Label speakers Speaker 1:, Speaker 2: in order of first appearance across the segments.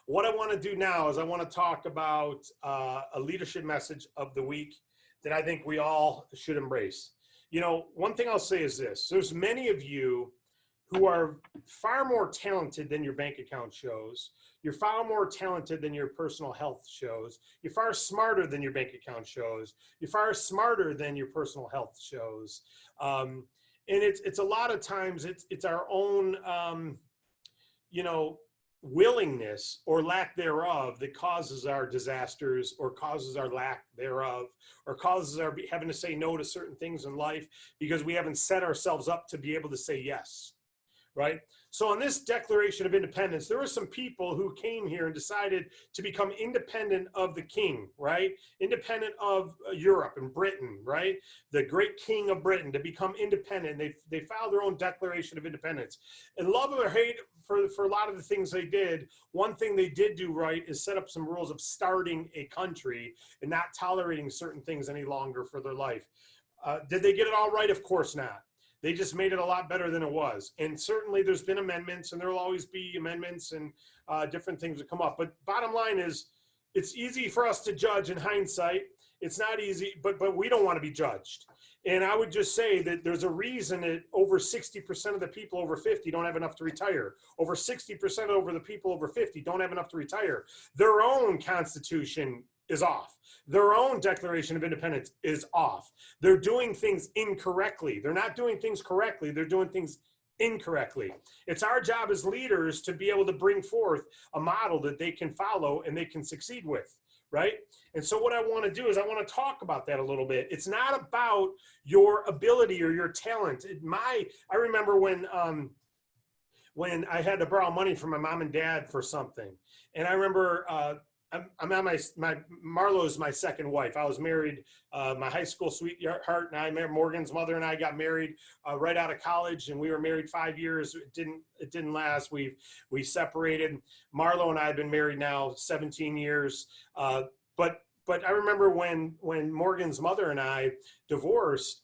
Speaker 1: What I want to do now is I want to talk about a leadership message of the week that I think we all should embrace. You know, one thing I'll say is this: there's many of you who are far more talented than your bank account shows. You're far more talented than your personal health shows. You're far smarter than your bank account shows. You're far smarter than your personal health shows. And it's a lot of times it's our own you know, willingness or lack thereof that causes our disasters or causes our lack thereof or causes our having to say no to certain things in life because we haven't set ourselves up to be able to say yes. Right? So on this Declaration of Independence, there were some people who came here and decided to become independent of the king, right? Independent of Europe and Britain, right? The great king of Britain to become independent. They filed their own Declaration of Independence. And love or hate for a lot of the things they did, one thing they did do right is set up some rules of starting a country and not tolerating certain things any longer for their life. Did they get it all right? Of course not. They just made it a lot better than it was. And certainly there's been amendments and there will always be amendments and different things that come up. But bottom line is it's easy for us to judge in hindsight. It's not easy, but we don't want to be judged. And I would just say that there's a reason that over 60% of the people over 50 don't have enough to retire. Over 60% over the people over 50 don't have enough to retire. Their own constitution is off. Their own Declaration of Independence is off. They're doing things incorrectly. They're not doing things correctly. They're doing things incorrectly. It's our job as leaders to be able to bring forth a model that they can follow and they can succeed with, right? And so what I want to do is I want to talk about that a little bit. It's not about your ability or your talent. I remember when I had to borrow money from my mom and dad for something. And I remember I'm on my Marlo's my second wife. I was married, my high school sweetheart and I met Morgan's mother and I got married right out of college, and we were married 5 years. It didn't last. We separated. Marlo and I have been married now 17 years. But I remember when Morgan's mother and I divorced,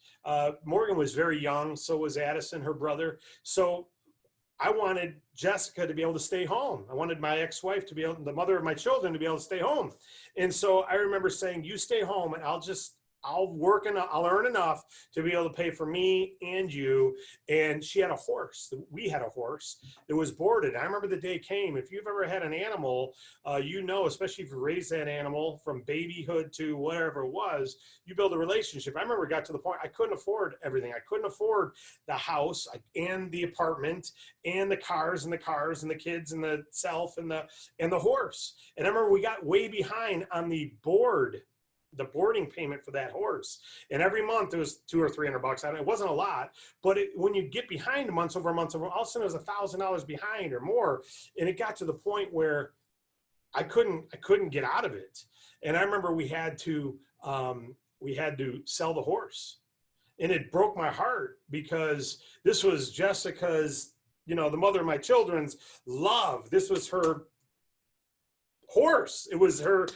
Speaker 1: Morgan was very young. So was Addison, her brother. So I wanted Jessica to be able to stay home. I wanted my ex-wife to be able, the mother of my children, to be able to stay home. And so I remember saying, you stay home and I'll work and I'll earn enough to be able to pay for me and you. And she had a horse. We had a horse that was boarded. I remember the day came. If you've ever had an animal, you know, especially if you raise that animal from babyhood to whatever it was, you build a relationship. I remember it got to the point I couldn't afford everything. I couldn't afford the house and the apartment and the cars and the kids and the self and the horse. And I remember we got way behind on the boarding payment for that horse. And every month it was $200 or $300. It wasn't a lot, but when you get behind months over, all of a sudden it was $1,000 behind or more. And it got to the point where I couldn't get out of it. And I remember we had to sell the horse, and it broke my heart because this was Jessica's, you know, the mother of my children's love. This was her horse. It was her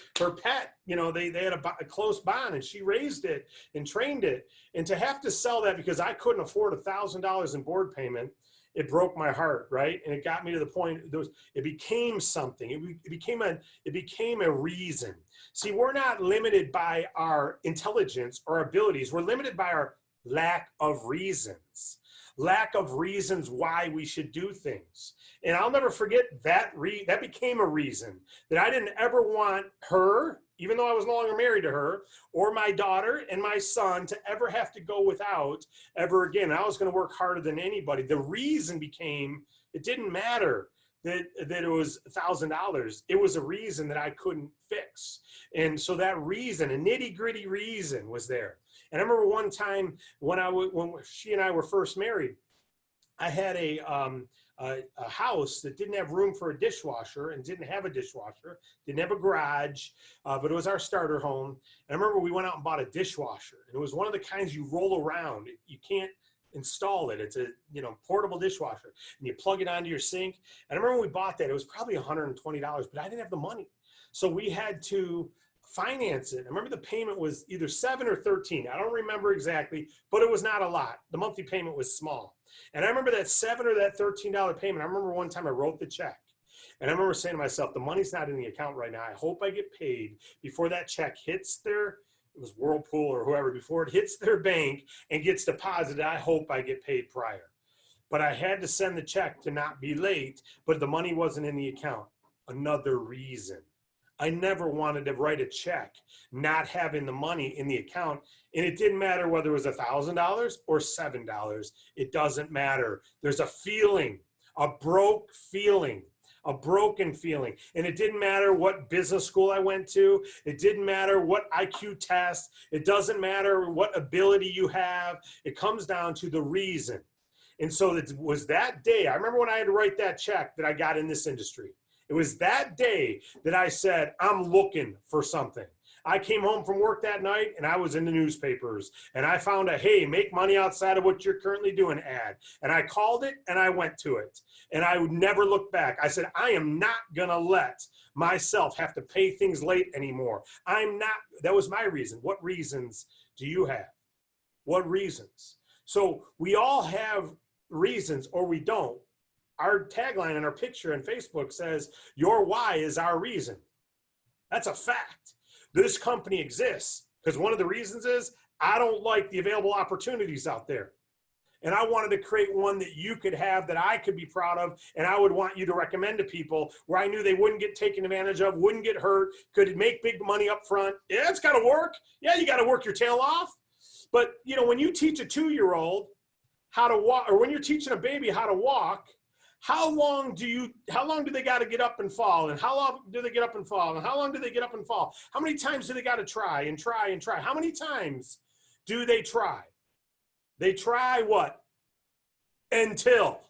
Speaker 1: pet. You know, they had a close bond, and she raised it and trained it. And to have to sell that because I couldn't afford $1,000 in board payment, it broke my heart, right? And it got me to the point it became something. It became a reason. See, we're not limited by our intelligence or abilities. We're limited by our lack of reasons. Lack of reasons why we should do things. And I'll never forget that became a reason that I didn't ever want her, even though I was no longer married to her, or my daughter and my son to ever have to go without ever again. I was going to work harder than anybody. The reason became, it didn't matter that it was $1,000. It was a reason that I couldn't fix. And so that reason, a nitty gritty reason, was there. And I remember one time when she and I were first married, I had a house that didn't have room for a dishwasher and didn't have a dishwasher, didn't have a garage, but it was our starter home. And I remember we went out and bought a dishwasher, and it was one of the kinds you roll around. You can't install it. It's a, you know, portable dishwasher, and you plug it onto your sink. And I remember when we bought that, it was probably $120, but I didn't have the money. So we had to finance it. I remember the payment was either 7 or 13. I don't remember exactly, but it was not a lot. The monthly payment was small. And I remember that $7 or that $13 payment. I remember one time I wrote the check, And I remember saying to myself, the money's not in the account right now. I hope I get paid before that check hits their, it was Whirlpool or whoever, before it hits their bank and gets deposited. I hope I get paid prior. But I had to send the check to not be late, but the money wasn't in the account. Another reason. I never wanted to write a check not having the money in the account. And it didn't matter whether it was $1,000 or $7. It doesn't matter. There's a feeling, a broke feeling, a broken feeling. And it didn't matter what business school I went to. It didn't matter what IQ test. It doesn't matter what ability you have. It comes down to the reason. And so it was that day, I remember when I had to write that check that I got in this industry. It was that day that I said, I'm looking for something. I came home from work that night and I was in the newspapers and I found a, hey, make money outside of what you're currently doing ad. And I called it and I went to it. And I would never look back. I said, I am not going to let myself have to pay things late anymore. I'm not, that was my reason. What reasons do you have? What reasons? So we all have reasons or we don't. Our tagline and our picture on Facebook says, your why is our reason. That's a fact. This company exists because one of the reasons is I don't like the available opportunities out there. And I wanted to create one that you could have that I could be proud of. And I would want you to recommend to people where I knew they wouldn't get taken advantage of, wouldn't get hurt, could make big money up front. Yeah, it's got to work. Yeah, you got to work your tail off. But, you know, when you teach a 2-year-old how to walk, or when you're teaching a baby how to walk, how long do they got to get up and fall? And how long do they get up and fall? And how long do they get up and fall? How many times do they got to try and try and try? How many times do they try? They try what? Until.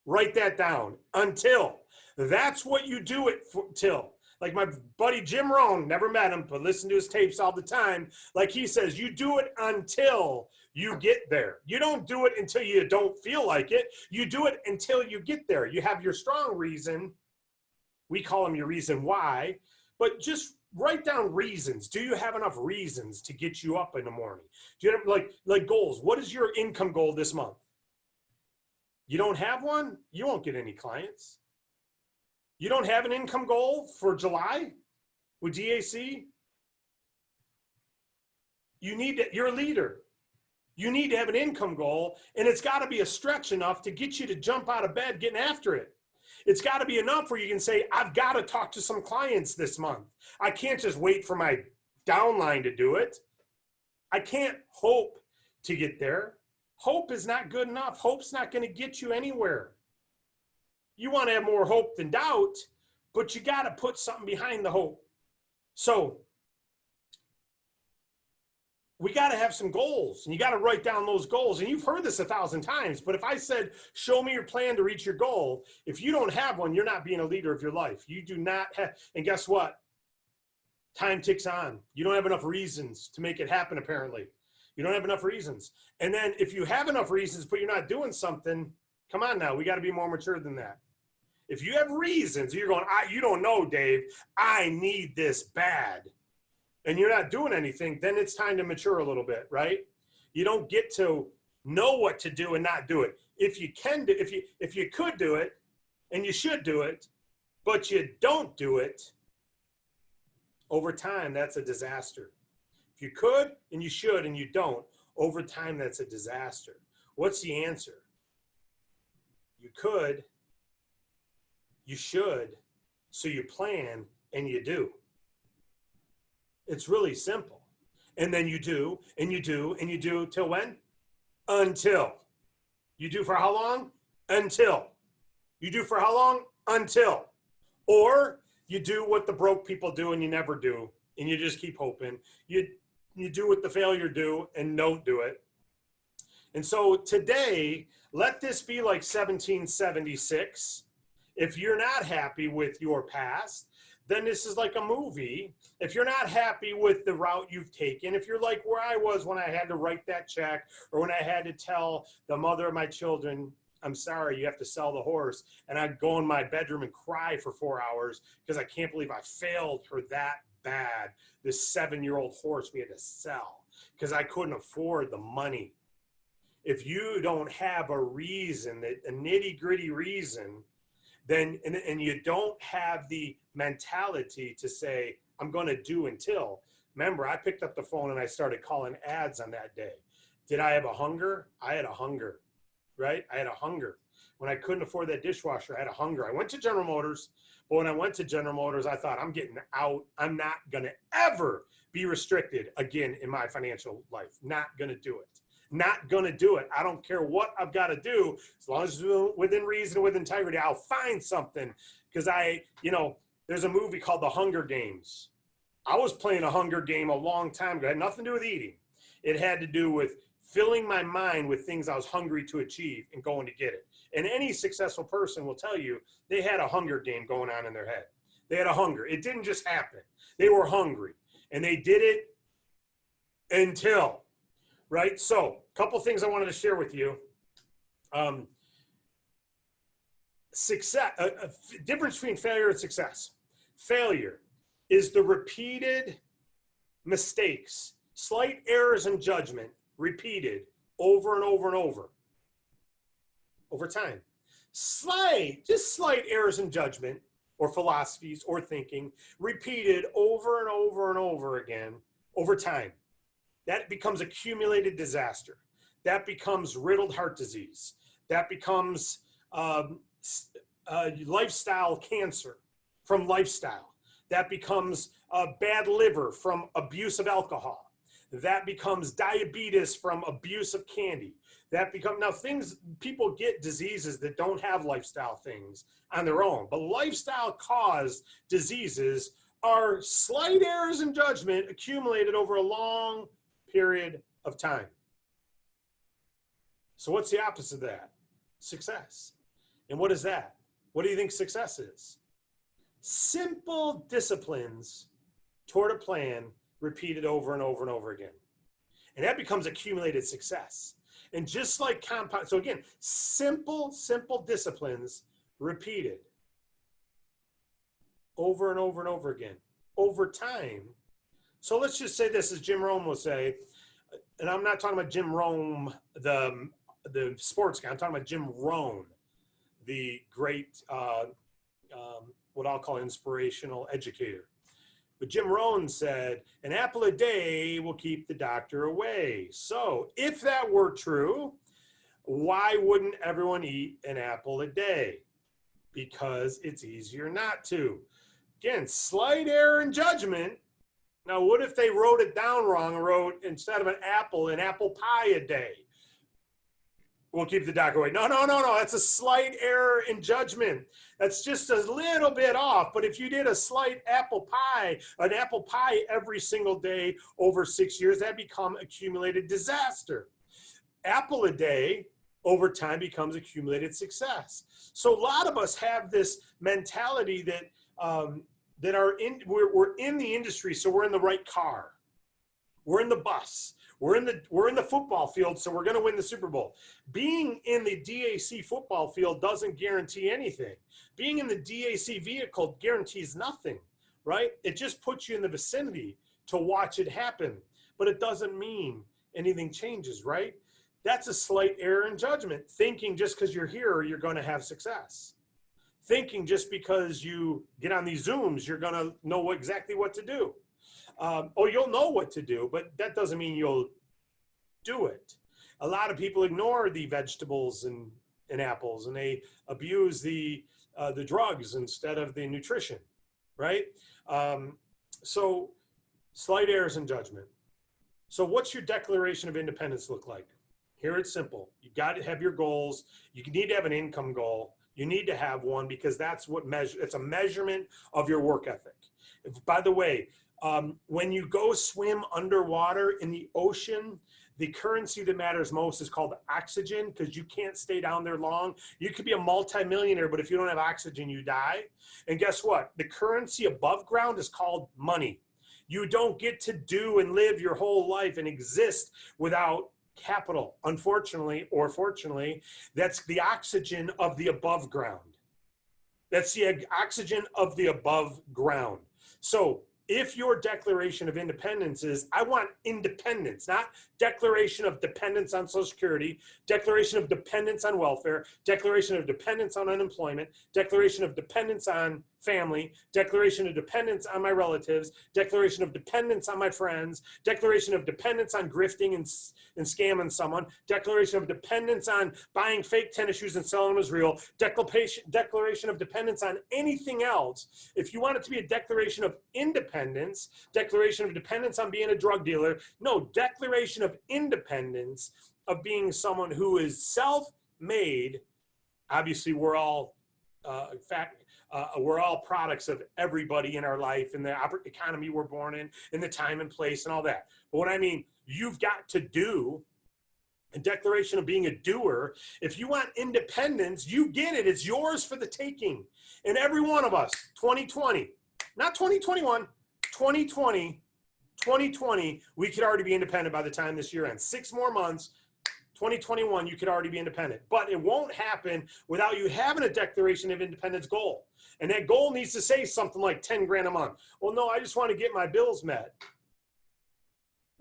Speaker 1: Write that down. Until. That's what you do it for, till. Like my buddy Jim Rohn, never met him, but listen to his tapes all the time. Like he says, you do it until you get there. You don't do it until you don't feel like it. You do it until you get there. You have your strong reason. We call them your reason why, but just write down reasons. Do you have enough reasons to get you up in the morning? Do you have like goals? What is your income goal this month? You don't have one? You won't get any clients. You don't have an income goal for July with DAC? You need to, you're a leader. You need to have an income goal, and it's got to be a stretch enough to get you to jump out of bed getting after it. It's got to be enough where you can say, I've got to talk to some clients this month. I can't just wait for my downline to do it. I can't hope to get there. Hope is not good enough. Hope's not going to get you anywhere. You want to have more hope than doubt, but you got to put something behind the hope. So we got to have some goals, and you got to write down those goals. And you've heard this 1,000 times, but if I said, show me your plan to reach your goal, if you don't have one, you're not being a leader of your life. You do not have, and guess what? Time ticks on. You don't have enough reasons to make it happen, apparently. You don't have enough reasons. And then if you have enough reasons, but you're not doing something, come on now, we got to be more mature than that. If you have reasons, you're going, you don't know, Dave, I need this bad, and you're not doing anything, then it's time to mature a little bit, right? You don't get to know what to do and not do it. If you can do, if you could do it, and you should do it, but you don't do it, over time, that's a disaster. If you could and you should and you don't, over time, that's a disaster. What's the answer? You could, you should, so you plan and you do. It's really simple. And then you do, and you do, and you do till when? Until. You do for how long? Until. You do for how long? Until. Or you do what the broke people do and you never do, and you just keep hoping. You do what the failure do and don't do it. And so today, let this be like 1776. If you're not happy with your past, then this is like a movie. If you're not happy with the route you've taken, if you're like where I was when I had to write that check, or when I had to tell the mother of my children, I'm sorry, you have to sell the horse, and I'd go in my bedroom and cry for 4 hours because I can't believe I failed her that bad. This 7-year-old horse we had to sell because I couldn't afford the money. If you don't have a reason, a nitty-gritty reason, then and you don't have the mentality to say, I'm going to do until. Remember, I picked up the phone and I started calling ads on that day. Did I have a hunger? I had a hunger, right? I had a hunger. When I couldn't afford that dishwasher, I had a hunger. I went to General Motors, but when I went to General Motors, I thought, I'm getting out. I'm not going to ever be restricted again in my financial life. Not going to do it. Not going to do it. I don't care what I've got to do. As long as it's within reason, with integrity, I'll find something. Because there's a movie called The Hunger Games. I was playing a hunger game a long time ago. It had nothing to do with eating. It had to do with filling my mind with things I was hungry to achieve and going to get it. And any successful person will tell you they had a hunger game going on in their head. They had a hunger. It didn't just happen. They were hungry. And they did it until, right? So a couple things I wanted to share with you. Success, difference between failure and success. Failure is the repeated mistakes, slight errors in judgment, repeated over and over and over time. Just slight errors in judgment or philosophies or thinking, repeated over and over and over again over time. That becomes accumulated disaster. That becomes riddled heart disease. That becomes lifestyle cancer from lifestyle. That becomes bad liver from abuse of alcohol. That becomes diabetes from abuse of candy. Now people get diseases that don't have lifestyle things on their own, but lifestyle caused diseases are slight errors in judgment accumulated over a long period of time. So what's the opposite of that? Success. And what is that? What do you think success is? Simple disciplines toward a plan repeated over and over and over again. And that becomes accumulated success. And just like compound, so again, simple disciplines repeated over and over and over again, over time. So let's just say this, as Jim Rome will say, and I'm not talking about Jim Rome, the sports guy, I'm talking about Jim Rohn, the great, what I'll call inspirational educator. But Jim Rohn said, an apple a day will keep the doctor away. So if that were true, why wouldn't everyone eat an apple a day? Because it's easier not to. Again, slight error in judgment. Now, what if they wrote it down wrong and wrote, instead of an apple pie a day? We'll keep the doctor away. No. That's a slight error in judgment. That's just a little bit off. But if you did a slight an apple pie every single day over 6 years, that become accumulated disaster. Apple a day over time becomes accumulated success. So a lot of us have this mentality that we're in the industry, so we're in the right car. We're in the bus. We're in the football field, so we're going to win the Super Bowl. Being in the DAC football field doesn't guarantee anything. Being in the DAC vehicle guarantees nothing, right? It just puts you in the vicinity to watch it happen, but it doesn't mean anything changes, right? That's a slight error in judgment, thinking just because you're here, you're going to have success. Thinking just because you get on these Zooms, you're going to know exactly what to do. You'll know what to do, but that doesn't mean you'll do it. A lot of people ignore the vegetables and apples, and they abuse the drugs instead of the nutrition, right? So slight errors in judgment. So what's your Declaration of Independence look like? Here it's simple. You got to have your goals. You need to have an income goal. You need to have one because that's what it's a measurement of your work ethic. By the way, when you go swim underwater in the ocean, the currency that matters most is called oxygen because you can't stay down there long. You could be a multimillionaire, but if you don't have oxygen, you die. And guess what? The currency above ground is called money. You don't get to do and live your whole life and exist without capital. Unfortunately, or fortunately, that's the oxygen of the above ground. That's the oxygen of the above ground. So If your declaration of independence is, I want independence, not declaration of dependence on Social Security, declaration of dependence on welfare, declaration of dependence on unemployment, declaration of dependence on family, declaration of dependence on my relatives, declaration of dependence on my friends, declaration of dependence on grifting and scamming someone, declaration of dependence on buying fake tennis shoes and selling them as real, declaration of dependence on anything else. If you want it to be a declaration of independence, declaration of dependence on being a drug dealer, no, declaration of independence of being someone who is self-made. Obviously, we're all we're all products of everybody in our life and the economy we're born in the time and place and all that. But what I mean, you've got to do a declaration of being a doer. If you want independence, you get it. It's yours for the taking. And every one of us, 2020, not 2021, 2020, 2020, we could already be independent by the time this year ends. 6 more months, 2021, you could already be independent. But it won't happen without you having a declaration of independence goal. And that goal needs to say something like 10 grand a month. Well, no, I just want to get my bills met.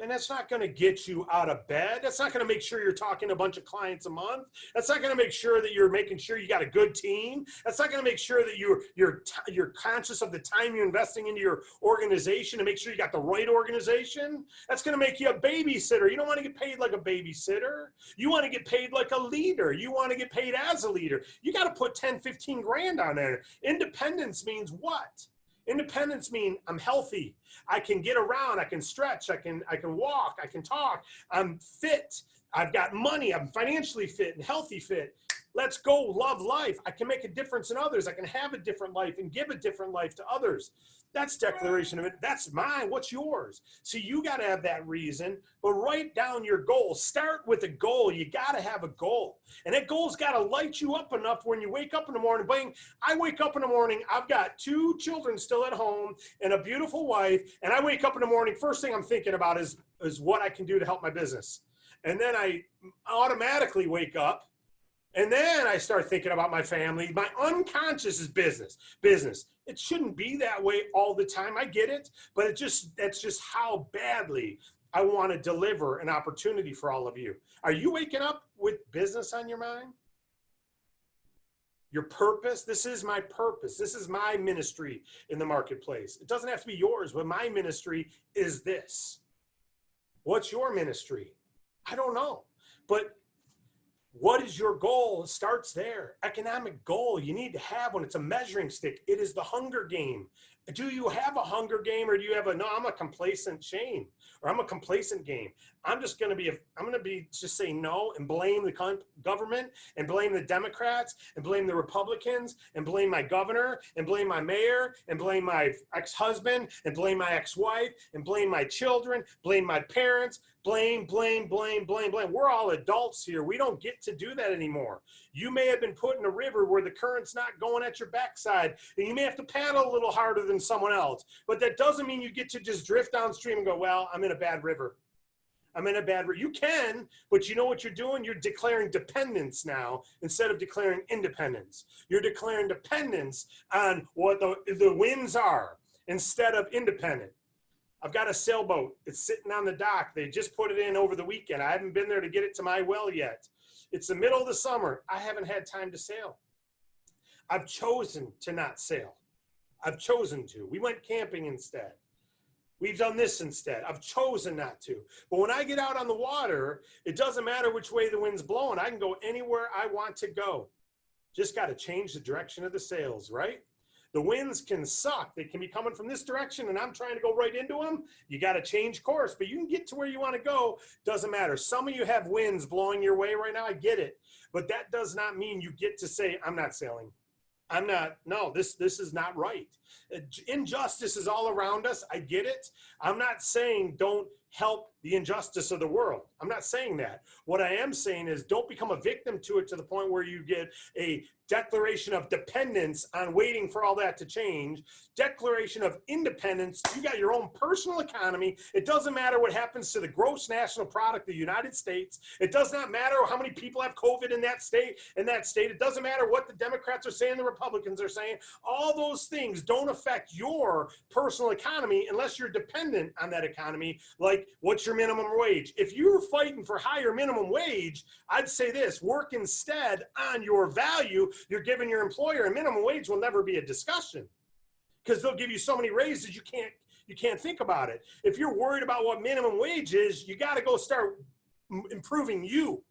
Speaker 1: And that's not going to get you out of bed. That's not going to make sure you're talking to a bunch of clients a month. That's not going to make sure that you're making sure you got a good team. That's not going to make sure that you're conscious of the time you're investing into your organization to make sure you got the right organization. That's going to make you a babysitter. You don't want to get paid like a babysitter. You want to get paid like a leader. You want to get paid as a leader. You got to put 10, 15 grand on there. Independence means what? Independence means I'm healthy. I can get around. I can stretch. I can walk. I can talk. I'm fit. I've got money. I'm financially fit and healthy fit. Let's go love life. I can make a difference in others. I can have a different life and give a different life to others. That's declaration of it. That's mine. What's yours? So you got to have that reason, but write down your goal. Start with a goal. You got to have a goal. And that goal's got to light you up enough when you wake up in the morning. Bang, I wake up in the morning. I've got 2 children still at home and a beautiful wife. And I wake up in the morning. First thing I'm thinking about is what I can do to help my business. And then I automatically wake up. And then I start thinking about my family. My unconscious is business. It shouldn't be that way all the time. I get it, but that's just how badly I want to deliver an opportunity for all of you. Are you waking up with business on your mind? Your purpose? This is my purpose. This is my ministry in the marketplace. It doesn't have to be yours, but my ministry is this. What's your ministry? I don't know, but what is your goal? It starts there. Economic goal you need to have one. It's a measuring stick. It is the hunger game. Do you have a hunger game, or do you have no, I'm a complacent Shane, or I'm a complacent game. I'm just going to be, just say no and blame the government and blame the Democrats and blame the Republicans and blame my governor and blame my mayor and blame my ex-husband and blame my ex-wife and blame my children, blame my parents, blame. We're all adults here. We don't get to do that anymore. You may have been put in a river where the current's not going at your backside, and you may have to paddle a little harder than someone else. But that doesn't mean you get to just drift downstream and go, well, I'm in a bad river. I'm in a bad river. You can, but you know what you're doing? You're declaring dependence now instead of declaring independence. You're declaring dependence on what the winds are instead of independent. I've got a sailboat. It's sitting on the dock. They just put it in over the weekend. I haven't been there to get it to my well yet. It's the middle of the summer. I haven't had time to sail. I've chosen to not sail. I've chosen to. We went camping instead. We've done this instead. I've chosen not to. But when I get out on the water, it doesn't matter which way the wind's blowing. I can go anywhere I want to go. Just got to change the direction of the sails, right? The winds can suck. They can be coming from this direction, and I'm trying to go right into them. You got to change course, but you can get to where you want to go. Doesn't matter. Some of you have winds blowing your way right now. I get it. But that does not mean you get to say, I'm not sailing. I'm not, no, this is not right. Injustice is all around us. I get it. I'm not saying don't help the injustice of the world. I'm not saying that. What I am saying is don't become a victim to it to the point where you get a declaration of dependence on waiting for all that to change. Declaration of independence. You got your own personal economy. It doesn't matter what happens to the gross national product of the United States. It does not matter how many people have COVID in that state. It doesn't matter what the Democrats are saying, the Republicans are saying. All those things don't affect your personal economy unless you're dependent on that economy. Like, what's your minimum wage? If you're fighting for higher minimum wage, I'd say this: work instead on your value you're giving your employer. A minimum wage will never be a discussion because they'll give you so many raises you can't think about it. If you're worried about what minimum wage is, you got to go start improving you.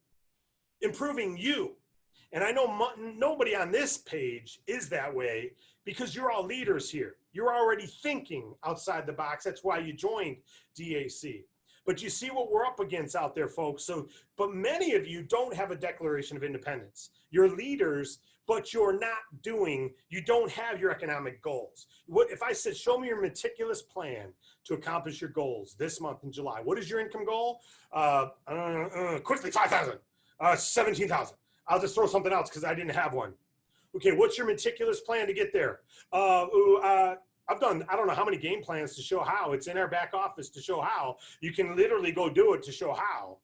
Speaker 1: And I know nobody on this page is that way because you're all leaders here. You're already thinking outside the box. That's why you joined DAC. But you see what we're up against out there, folks. But many of you don't have a Declaration of Independence. You're leaders, but you don't have your economic goals. If I said, show me your meticulous plan to accomplish your goals this month in July, what is your income goal? Quickly, 5,000, 17,000. I'll just throw something else because I didn't have one. Okay, what's your meticulous plan to get there? I've done, I don't know how many game plans to show how. It's in our back office to show how. You can literally go do it to show how.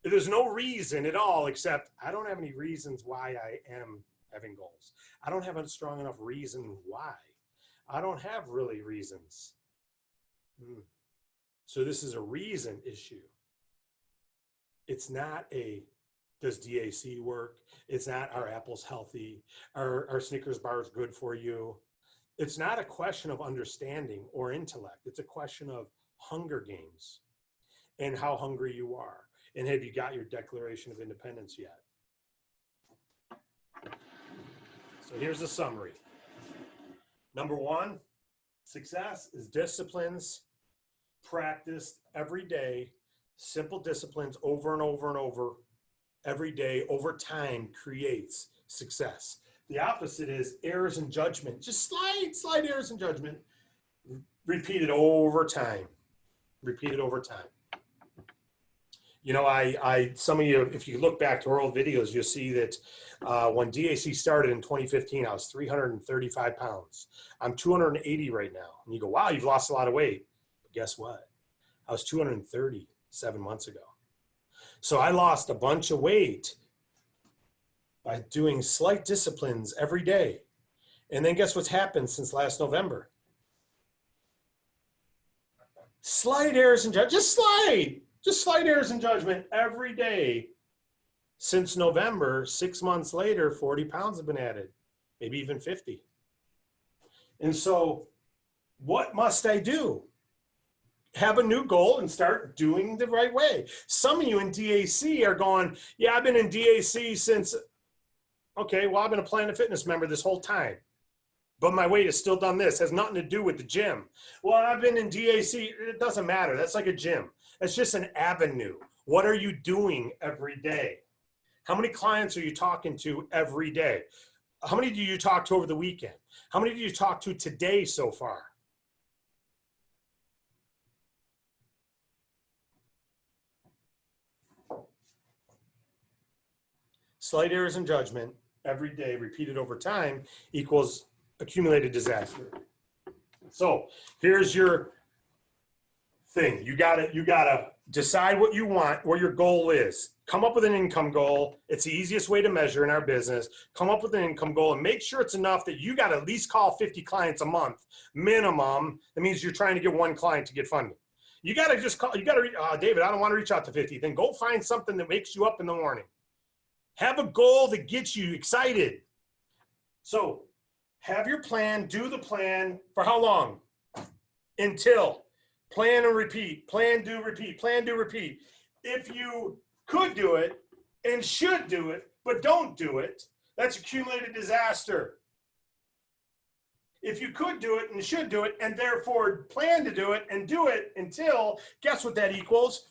Speaker 1: There's no reason at all except I don't have any reasons why I am having goals. I don't have a strong enough reason why. I don't have really reasons. So this is a reason issue. It's not a, does DAC work? It's not, are apples healthy? Are Snickers bars good for you? It's not a question of understanding or intellect. It's a question of Hunger Games and how hungry you are. And have you got your Declaration of Independence yet? So here's the summary. Number one, success is disciplines practiced every day, simple disciplines over and over and over every day over time creates success. The opposite is errors in judgment. Just slight errors in judgment. Repeated over time. Repeated over time. You know, some of you, if you look back to our old videos, you'll see that when DAC started in 2015, I was 335 pounds. I'm 280 right now. And you go, wow, you've lost a lot of weight. But guess what? I was 230 7 months ago. So I lost a bunch of weight by doing slight disciplines every day. And then guess what's happened since last November? Slight errors in judgment, just slight errors in judgment every day. Since November, 6 months later, 40 pounds have been added, maybe even 50. And so what must I do? Have a new goal and start doing the right way. Some of you in DAC are going, yeah, I've been in DAC since, okay, well, I've been a Planet Fitness member this whole time, but my weight has still done this. Has nothing to do with the gym. Well, I've been in DAC. It doesn't matter. That's like a gym. It's just an avenue. What are you doing every day? How many clients are you talking to every day? How many do you talk to over the weekend? How many do you talk to today so far? Slight errors in judgment every day repeated over time equals accumulated disaster. So here's your thing. You gotta decide what you want, where your goal is. Come up with an income goal. It's the easiest way to measure in our business. Come up with an income goal and make sure it's enough that you got to at least call 50 clients a month minimum. That means you're trying to get one client to get funding. You got to just call, David, I don't want to reach out to 50. Then go find something that wakes you up in the morning. Have a goal that gets you excited. So have your plan, do the plan for how long? Until plan and repeat, plan, do, repeat, plan, do, repeat. If you could do it and should do it, but don't do it, that's accumulated disaster. If you could do it and should do it and therefore plan to do it and do it until, guess what that equals?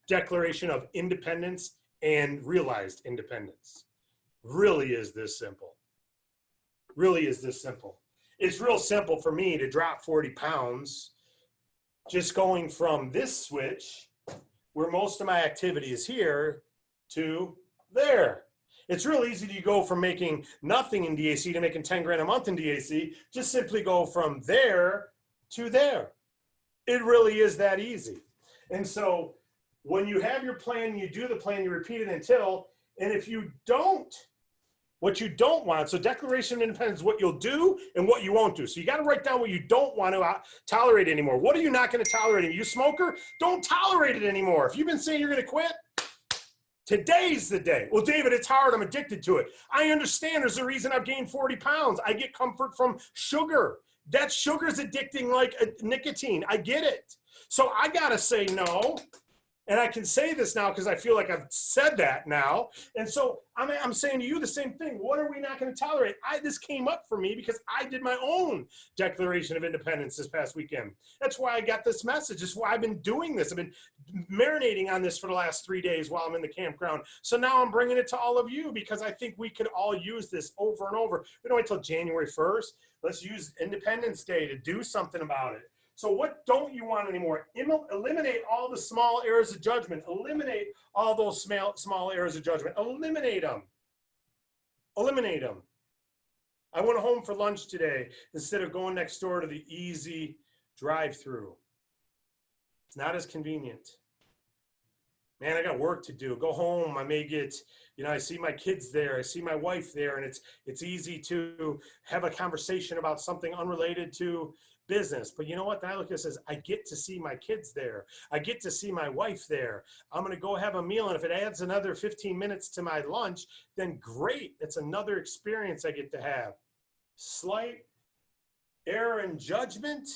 Speaker 1: Declaration of Independence and realized independence. Really is this simple. Really is this simple. It's real simple for me to drop 40 pounds just going from this switch where most of my activity is here to there. It's real easy to go from making nothing in DAC to making 10 grand a month in DAC. Just simply go from there to there. It really is that easy. And so when you have your plan, you do the plan, you repeat it until, and if you don't, what you don't want, so Declaration of Independence is what you'll do and what you won't do. So you got to write down what you don't want to tolerate anymore. What are you not going to tolerate anymore? You smoker, don't tolerate it anymore. If you've been saying you're going to quit, today's the day. Well, David, it's hard. I'm addicted to it. I understand. There's a reason I've gained 40 pounds. I get comfort from sugar. That sugar's addicting like nicotine. I get it. So I got to say no. And I can say this now because I feel like I've said that now. And so I'm saying to you the same thing. What are we not going to tolerate? This came up for me because I did my own Declaration of Independence this past weekend. That's why I got this message. That's why I've been doing this. I've been marinating on this for the last 3 days while I'm in the campground. So now I'm bringing it to all of you because I think we could all use this over and over. We don't wait till January 1st. Let's use Independence Day to do something about it. So what don't you want anymore? Eliminate all the small errors of judgment. Eliminate all those small errors of judgment. Eliminate them. Eliminate them. I went home for lunch today instead of going next door to the easy drive-through. It's not as convenient. Man, I got work to do. Go home. I may get, I see my kids there. I see my wife there, and it's easy to have a conversation about something unrelated to business. But you know what? Then I look at this as I get to see my kids there. I get to see my wife there. I'm going to go have a meal. And if it adds another 15 minutes to my lunch, then great. It's another experience I get to have. Slight error in judgment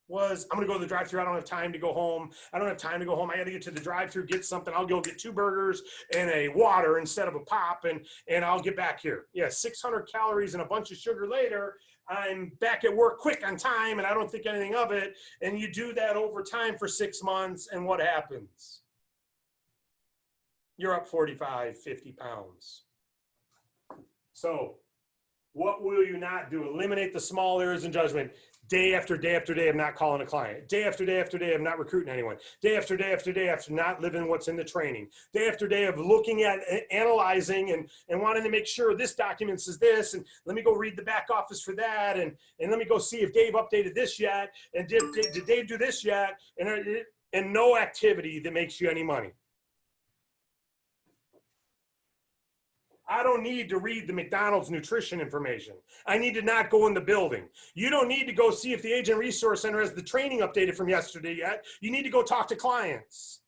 Speaker 1: was I'm going to go to the drive-thru. I don't have time to go home. I don't have time to go home. I got to get to the drive-thru, get something. I'll go get 2 burgers and a water instead of a pop, and I'll get back here. Yeah, 600 calories and a bunch of sugar later, I'm back at work quick on time, and I don't think anything of it. And you do that over time for 6 months, and what happens? You're up 45, 50 pounds. So what will you not do? Eliminate the small errors in judgment. Day after day after day of not calling a client. Day after day after day of not recruiting anyone. Day after day after day after not living what's in the training. Day after day of looking at, analyzing, and wanting to make sure this document says this, and let me go read the back office for that, and let me go see if Dave updated this yet, and did Dave do this yet, and no activity that makes you any money. I don't need to read the McDonald's nutrition information. I need to not go in the building. You don't need to go see if the Agent Resource Center has the training updated from yesterday yet. You need to go talk to clients.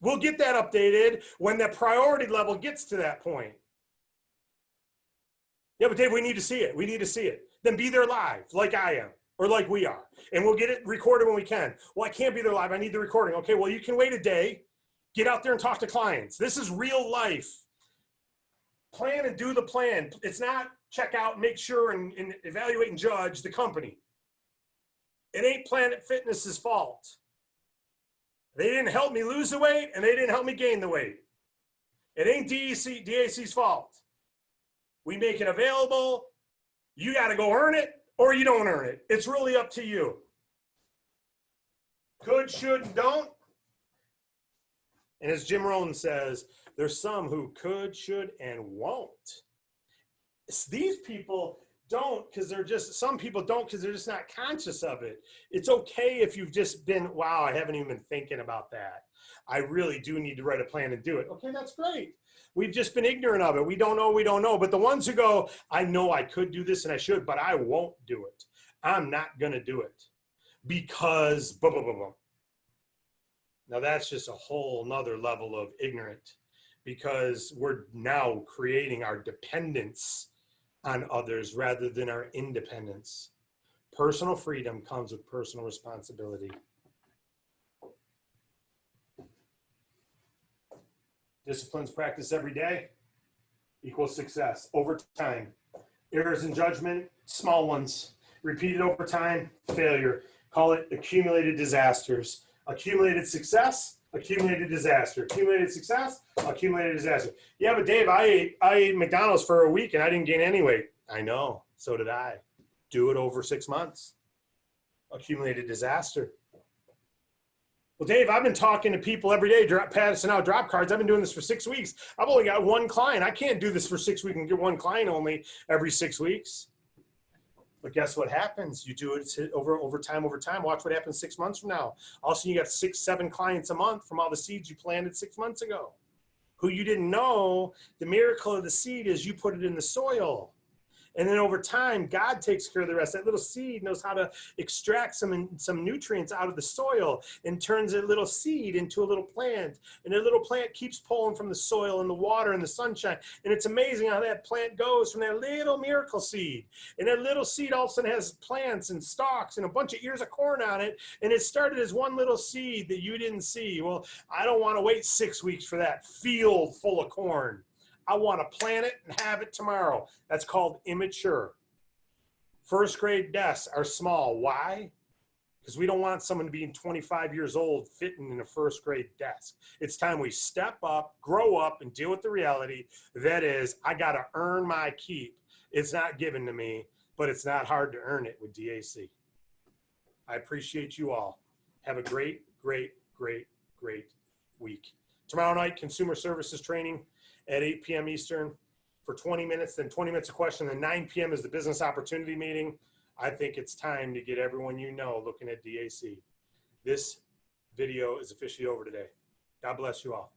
Speaker 1: We'll get that updated when the priority level gets to that point. Yeah, but Dave, we need to see it. We need to see it. Then be there live like I am or like we are. And we'll get it recorded when we can. Well, I can't be there live. I need the recording. Okay, well, you can wait a day. Get out there and talk to clients. This is real life. Plan and do the plan. It's not check out, make sure, and evaluate and judge the company. It ain't Planet Fitness's fault. They didn't help me lose the weight, and they didn't help me gain the weight. It ain't DAC's fault. We make it available. You got to go earn it, or you don't earn it. It's really up to you. Could, should, and don't. And as Jim Rohn says, there's some who could, should, and won't. These people don't because they're just, some people don't because they're just not conscious of it. It's okay if you've just been, wow, I haven't even been thinking about that. I really do need to write a plan and do it. Okay, that's great. We've just been ignorant of it. We don't know. But the ones who go, I know I could do this and I should, but I won't do it. I'm not going to do it because blah, blah, blah, blah. Now that's just a whole nother level of ignorant because we're now creating our dependence on others rather than our independence. Personal freedom comes with personal responsibility. Disciplines practiced every day equals success over time. Errors in judgment, small ones. Repeated over time, failure. Call it accumulated disasters. Accumulated success, accumulated disaster. Accumulated success, accumulated disaster. Yeah, but Dave, I ate McDonald's for a week and I didn't gain any weight. I know, so did I. Do it over 6 months. Accumulated disaster. Well, Dave, I've been talking to people every day, passing out drop cards. I've been doing this for 6 weeks. I've only got one client. I can't do this for 6 weeks and get one client only every 6 weeks. But guess what happens? You do it over time. Watch what happens 6 months from now. All of a sudden, you got 6, 7 clients a month from all the seeds you planted 6 months ago. Who you didn't know, the miracle of the seed is you put it in the soil. And then over time, God takes care of the rest. That little seed knows how to extract some nutrients out of the soil and turns a little seed into a little plant. And that little plant keeps pulling from the soil and the water and the sunshine. And it's amazing how that plant goes from that little miracle seed. And that little seed all of a sudden has plants and stalks and a bunch of ears of corn on it. And it started as one little seed that you didn't see. Well, I don't want to wait 6 weeks for that field full of corn. I want to plant it and have it tomorrow. That's called immature. First grade desks are small. Why? Because we don't want someone being 25 years old fitting in a first grade desk. It's time we step up, grow up, and deal with the reality. That is, I got to earn my keep. It's not given to me, but it's not hard to earn it with DAC. I appreciate you all. Have a great, great, great, great week. Tomorrow night, consumer services training at 8 p.m. Eastern for 20 minutes, then 20 minutes of question, then 9 p.m. is the business opportunity meeting. I think it's time to get everyone you know looking at DAC. This video is officially over today. God bless you all.